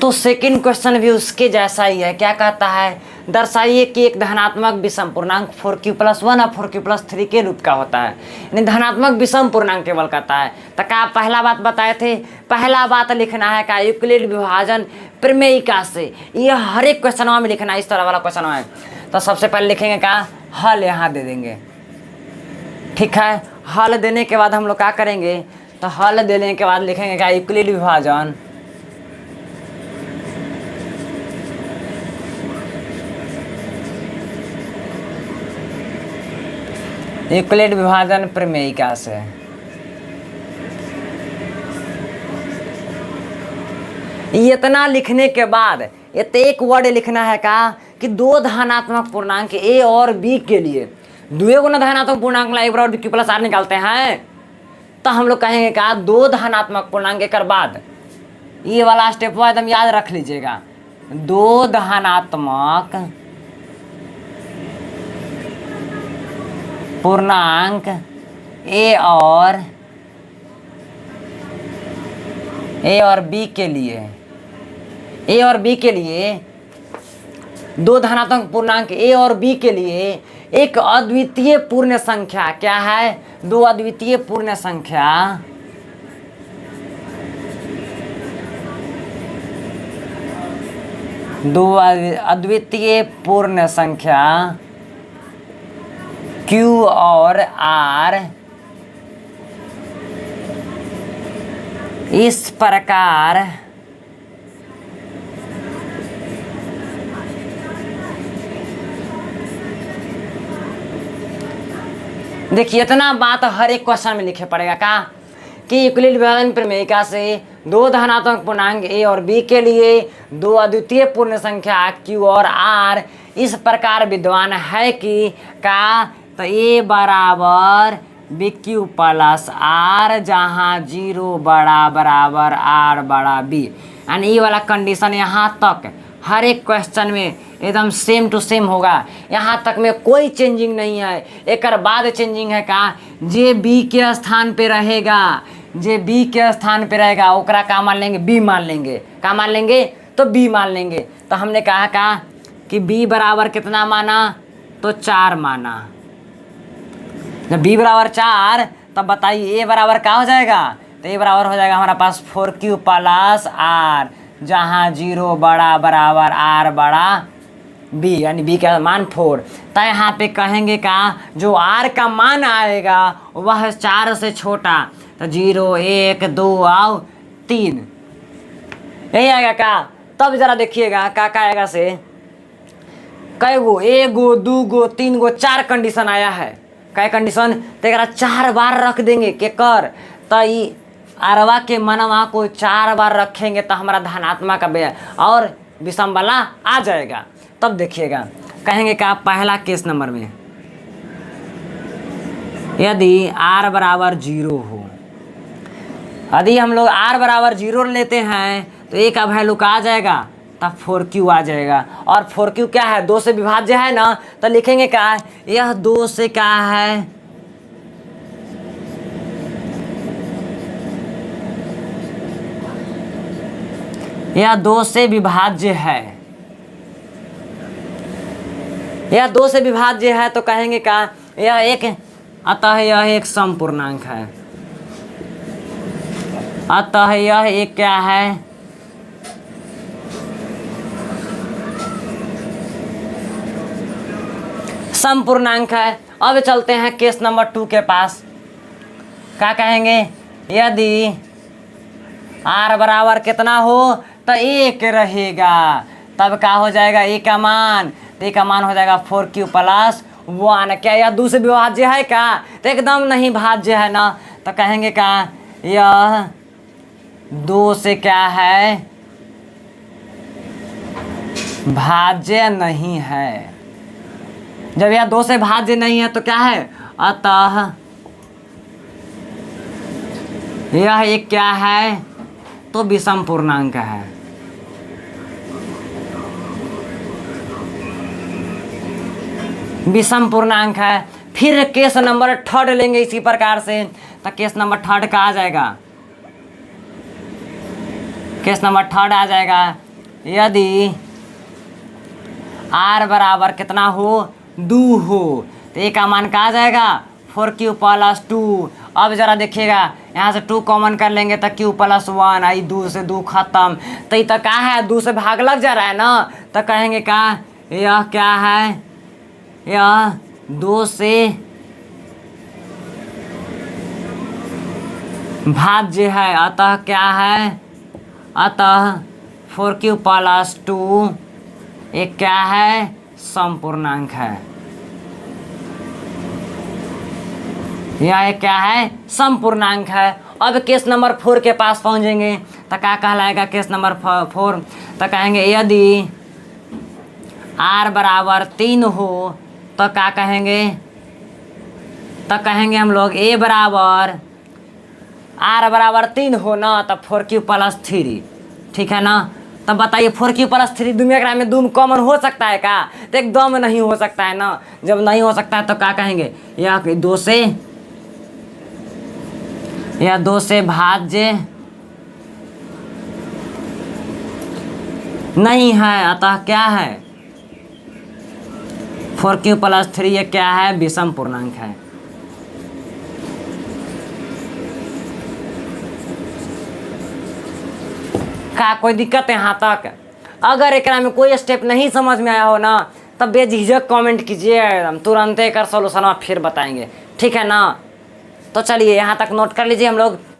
तो second question भी उसके जैसा ही है। क्या कहता है, दर्शाइए कि एक धनात्मक विषम पूर्णांक 4q+1 और 4q+3 के रूप का होता है। यानी धनात्मक विषम पूर्णांक केवल कहता है। तो क्या पहला बात बताए थे, पहला बात लिखना है का यूक्लिड विभाजन प्रमेयिका से। यह हर एक क्वेश्चन में लिखना है, इस तरह वाला क्वेश्चन है। तो सबसे पहले लिखेंगे का हल यहाँ दे देंगे, ठीक है। हल देने के बाद हम लोग क्या करेंगे, तो हल देने के बाद लिखेंगे का यूक्लिड विभाजन यूक्लिड विभाजन प्रमेयिका से। इतना लिखने के बाद एक वर्ड लिखना है का कि दो धनात्मक पूर्णांक ए और बी के लिए दुए गुना धनात्मक पूर्णांक ए बराबर q+r निकालते हैं। तो हम लोग कहेंगे का दो धनात्मक पूर्णांक के बाद ये वाला स्टेप एकदम याद रख लीजिएगा। दो धनात्मक पूर्णांक ए और बी के लिए, ए और बी के लिए दो धनात्मक पूर्णांक ए और बी के लिए एक अद्वितीय पूर्ण संख्या, क्या है, दो अद्वितीय पूर्ण संख्या अद्वितीय पूर्ण संख्या Q और R इस प्रकार देखिए, इतना बात हर एक क्वेश्चन में लिखे पड़ेगा का कि यूक्लिड विभाजन प्रमेयिका से दो धनात्मक पूर्णांक ए और बी के लिए दो अद्वितीय पूर्ण संख्या Q और R इस प्रकार विद्यमान है कि का, तो ए बराबर BQ+R जहाँ 0 बड़ा बराबर R बड़ा B। यानी ये वाला कंडीशन यहाँ तक हर एक क्वेश्चन में एकदम सेम टू सेम होगा। यहाँ तक में कोई चेंजिंग नहीं है। एक बाद चेंजिंग है का जे बी के स्थान पे रहेगा, जे बी के स्थान पे रहेगा ओकरा का मान लेंगे, बी मान लेंगे। का मान लेंगे, तो बी मान लेंगे। तो हमने कहा का कि बी बराबर कितना माना, तो 4 माना। जब बी बराबर 4 तब बताइए ए बराबर क्या हो जाएगा, तो ए बराबर हो जाएगा हमारा पास 4q+R जहाँ 0 बड़ा बराबर R बड़ा B, यानी B का मान 4। तो यहाँ पे कहेंगे का जो R का मान आएगा वह 4 से छोटा, तो 0 1 2 आओ 3 यही आएगा का। तब जरा देखिएगा क्या आएगा से कई गो, 1 गो 2 गो 3 गो 4 कंडीशन आया है। क्या कंडीशन, तो एक 4 बार रख देंगे के कर, तो ये आरवा के मनवा को 4 बार रखेंगे तो हमारा धनात्मक का और विषम वाला आ जाएगा। तब देखिएगा कहेंगे का पहला केस नंबर में यदि R बराबर 0 हो, यदि हम लोग R बराबर 0 लेते हैं तो ए का वैल्यू का आ जाएगा, तब 4q आ जाएगा। और 4q क्या है, 2 से विभाज्य है ना, तो लिखेंगे क्या, यह 2 से क्या है, यह 2 से विभाज्य है। यह 2 से विभाज्य है तो कहेंगे का यह एक, अतः यह एक समपूर्णांक है। अतः यह एक क्या है, समपूर्णांक है। अब चलते हैं केस नंबर 2 के पास। क्या कहेंगे, यदि R बराबर कितना हो, तो 1 रहेगा, तब क्या हो जाएगा ए का मान, तो ए का मान हो जाएगा 4q+1। क्या यह 2 से विभाज्य है का, तो एकदम नहीं भाज्य है ना, तो कहेंगे का यह 2 से क्या है, भाज्य नहीं है। जब यह 2 से भाज्य नहीं है तो क्या है, अतः यह एक क्या है, तो विषम पूर्णांक है। विषम पूर्णांक है। फिर केस नंबर 3 लेंगे इसी प्रकार से, तो केस नंबर 3 का आ जाएगा, केस नंबर 3 आ जाएगा यदि r बराबर कितना हो 2 हो तो ए का मान कहा जाएगा 4q + 2। अब जरा देखिएगा यहाँ से 2 कॉमन कर लेंगे तो q + 1 आई 2 से 2 खत्म। तो ये तो क्या है 2 से भाग लग जा रहा है ना, तो कहेंगे क्या यह क्या है, यह 2 से भाज्य है, अतः क्या है, अतः 4q + 2 एक क्या है समपूर्णांक है। यह एक क्या है समपूर्णांक है। अब केस नंबर 4 के पास पहुंचेंगे तो क्या कहलाएगा केस नंबर 4, तो कहेंगे यदि r बराबर 3 हो तो क्या कहेंगे, तो कहेंगे हम लोग a बराबर r बराबर 3 हो ना तो 4q + 3, ठीक है ना। तब बताइए 4q + 3 दुनिया में 2 कॉमन हो सकता है क्या, तो एकदम नहीं हो सकता है ना। जब नहीं हो सकता है तो क्या कहेंगे यह 2 से भाज्य नहीं है, अतः क्या है 4q + 3 ये क्या है विषम पूर्णांक है। का कोई दिक्कत है यहाँ तक? अगर एक में कोई स्टेप नहीं समझ में आया हो ना तब बेझिझक कमेंट कीजिए, हम तुरंत एक सॉल्यूशन फिर बताएंगे, ठीक है ना। तो चलिए यहाँ तक नोट कर लीजिए हम लोग।